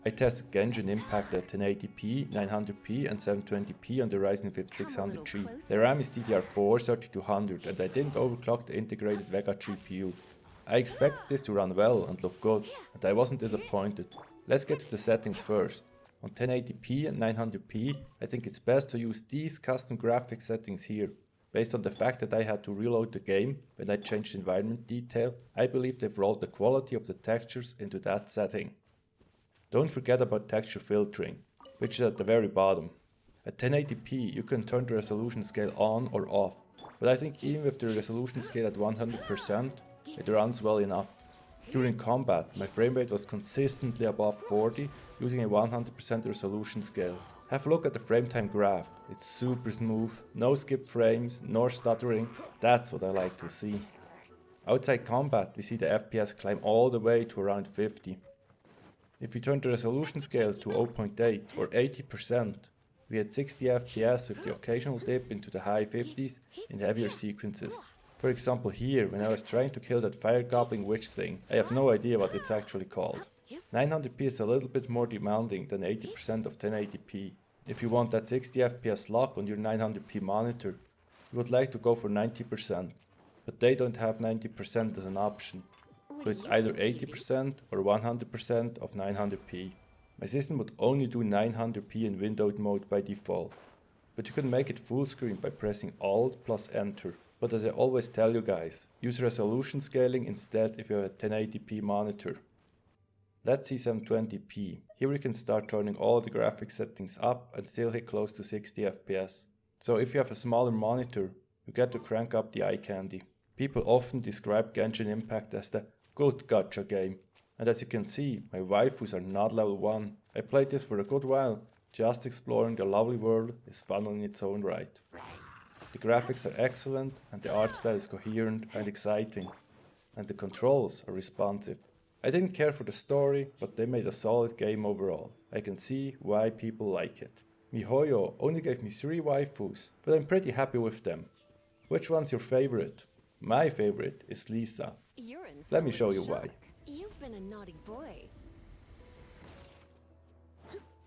I tested Genshin Impact at 1080p, 900p and 720p on the Ryzen 5600G. The RAM is DDR4 3200 and I didn't overclock the integrated Vega GPU. I expected this to run well and look good, and I wasn't disappointed. Let's get to the settings first. On 1080p and 900p, I think it's best to use these custom graphics settings here. Based on the fact that I had to reload the game when I changed environment detail, I believe they've rolled the quality of the textures into that setting. Don't forget about texture filtering, which is at the very bottom. At 1080p you can turn the resolution scale on or off, but I think even with the resolution scale at 100%, it runs well enough. During combat, my frame rate was consistently above 40 using a 100% resolution scale. Have a look at the frame time graph, it's super smooth, no skip frames, nor stuttering, that's what I like to see. Outside combat we see the FPS climb all the way to around 50. If we turn the resolution scale to 0.8 or 80%, we had 60 FPS with the occasional dip into the high 50s in heavier sequences. For example here, when I was trying to kill that fire gobbling witch thing, I have no idea what it's actually called. 900p is a little bit more demanding than 80% of 1080p. If you want that 60 FPS lock on your 900p monitor, you would like to go for 90%, but they don't have 90% as an option. So it's either 80% or 100% of 900p. My system would only do 900p in windowed mode by default, but you can make it full screen by pressing Alt plus Enter. But as I always tell you guys, use resolution scaling instead if you have a 1080p monitor. Let's see 720p. Here we can start turning all the graphics settings up and still hit close to 60 FPS. So if you have a smaller monitor, you get to crank up the eye candy. People often describe Genshin Impact as the good gacha game, and as you can see, my waifus are not level 1. I played this for a good while, just exploring the lovely world is fun in its own right. The graphics are excellent and the art style is coherent and exciting, and the controls are responsive. I didn't care for the story, but they made a solid game overall. I can see why people like it. MiHoYo only gave me 3 waifus, but I'm pretty happy with them. Which one's your favorite? My favorite is Lisa. Let me show you why. You've been a naughty boy.